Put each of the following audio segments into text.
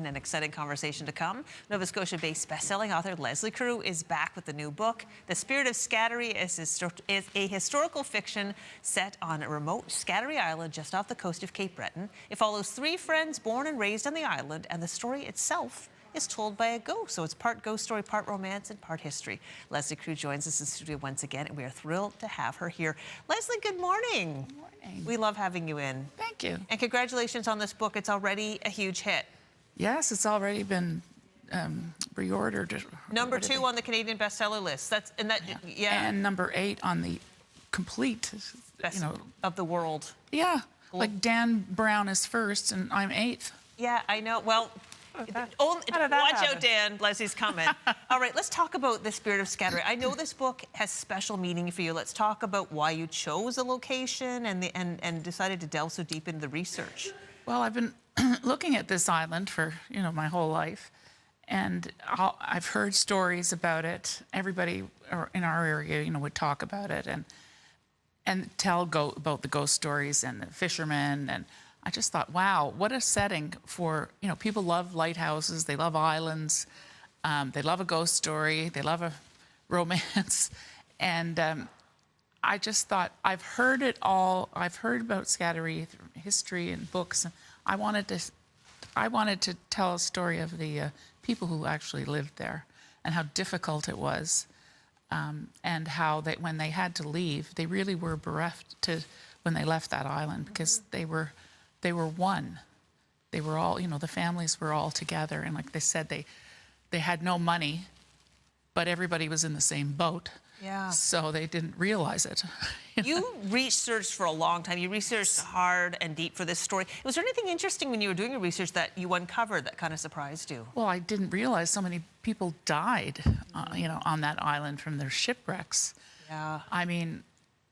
an exciting conversation to come. Nova Scotia-based best-selling author Leslie Crewe is back with the new book. The Spirit of Scatarie is a historical fiction set on a remote Scatarie Island just off the coast of Cape Breton. It follows 3 friends born and raised on the island, and the story itself is told by a ghost. So it's part ghost story, part romance, and part history. Leslie Crewe joins us in studio once again, and we are thrilled to have her here. Leslie, good morning. Good morning. We love having you in. Thank you. And congratulations on this book. It's already a huge hit. Yes, it's already been reordered. Number 2 on the Canadian bestseller list. And number 8 on the complete, Best of the world. Yeah, like Dan Brown is first, and I'm 8th. Yeah, I know. Well, watch out, Dan. Leslie's coming. All right, let's talk about The Spirit of Scatarie. I know this book has special meaning for you. Let's talk about why you chose a location and decided to delve so deep into the research. Well, I've been looking at this island for, my whole life, and I've heard stories about it. Everybody in our area, would talk about it and tell about the ghost stories and the fishermen, and I just thought, wow, what a setting for, people love lighthouses, they love islands, they love a ghost story, they love a romance. And I just thought, I've heard it all. I've heard about Scatarie history and books. And I wanted to tell a story of the people who actually lived there and how difficult it was. And how when they had to leave, they really were bereft when they left that island, because they were one. They were all, the families were all together. And like they said, they had no money, but everybody was in the same boat. Yeah. So they didn't realize it. You researched for a long time. You researched hard and deep for this story. Was there anything interesting when you were doing your research that you uncovered that kind of surprised you? Well, I didn't realize so many people died, on that island from their shipwrecks. Yeah. I mean,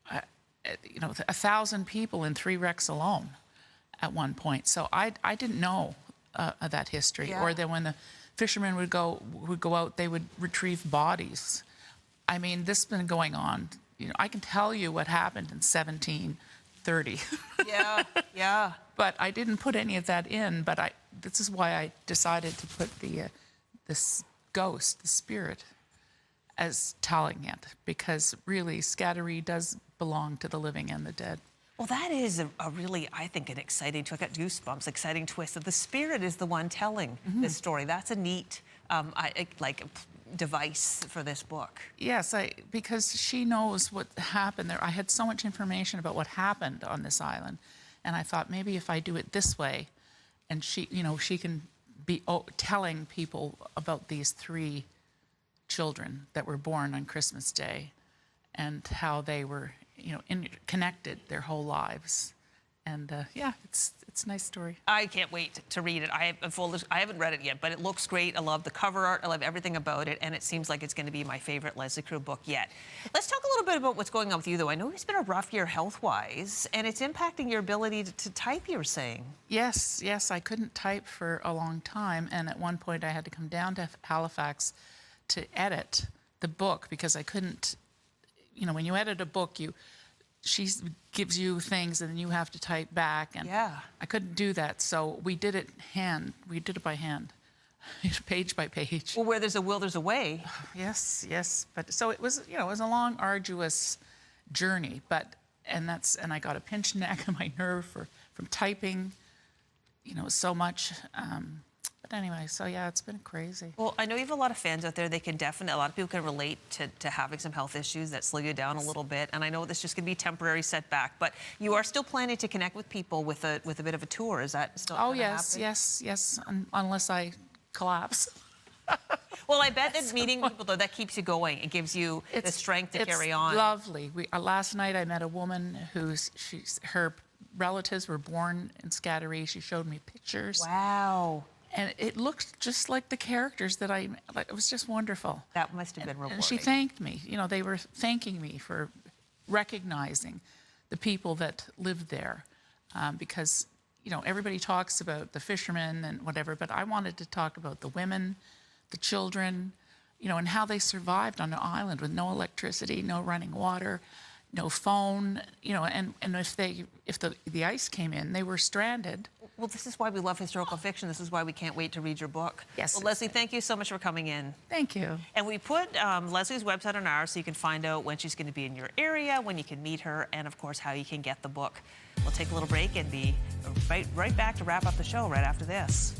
1,000 people in 3 wrecks alone at one point. So I didn't know that history. Yeah. Or that when the fishermen would go out, they would retrieve bodies. I mean, this has been going on. I can tell you what happened in 1730. Yeah, yeah. But I didn't put any of that in. But this is why I decided to put this ghost, the spirit, as telling it, because really Scatarie does belong to the living and the dead. Well, that is a really, I think, an exciting, I got goosebumps, exciting twist that the spirit is the one telling this story. That's a neat, device for this book. Yes, because she knows what happened there. I had so much information about what happened on this island, and I thought maybe if I do it this way, and she can be telling people about these 3 children that were born on Christmas Day, and how they were, connected their whole lives. And yeah, it's a nice story. I can't wait to read it. I haven't read it yet, but it looks great. I love the cover art. I love everything about it, and it seems like it's going to be my favorite Leslie Crewe book yet. Let's talk a little bit about what's going on with you, though. I know it's been a rough year health-wise, and it's impacting your ability to type, you were saying. Yes, I couldn't type for a long time, and at one point I had to come down to Halifax to edit the book because I couldn't, when you edit a book, she gives you things and then you have to type back, and yeah. I couldn't do that, so we did it by hand, page by page. Well, where there's a will, there's a way. Yes, but so it was, it was a long, arduous journey, and I got a pinched neck in my nerve from typing, so much. But anyway, so yeah, it's been crazy. Well, I know you have a lot of fans out there. A lot of people can relate to having some health issues that slow you down a little bit. And I know this is just going to be a temporary setback, but you are still planning to connect with people with a bit of a tour. Is that still happen? Yes, unless I collapse. Well, I bet that meeting people, though, that keeps you going. It gives you the strength to carry on. It's lovely. Last night I met a woman her relatives were born in Scatarie. She showed me pictures. Wow. And it looked just like the characters that I like. It was just wonderful. That must have been rewarding. And she thanked me. They were thanking me for recognizing the people that lived there, because everybody talks about the fishermen and whatever, but I wanted to talk about the women, the children, and how they survived on an island with no electricity, no running water, no phone, and if the ice came in, they were stranded. Well, this is why we love historical fiction. This is why we can't wait to read your book. Yes. Well, Leslie, thank you so much for coming in. Thank you. And we put Leslie's website on ours so you can find out when she's going to be in your area, when you can meet her, and of course, how you can get the book. We'll take a little break and be right back to wrap up the show right after this.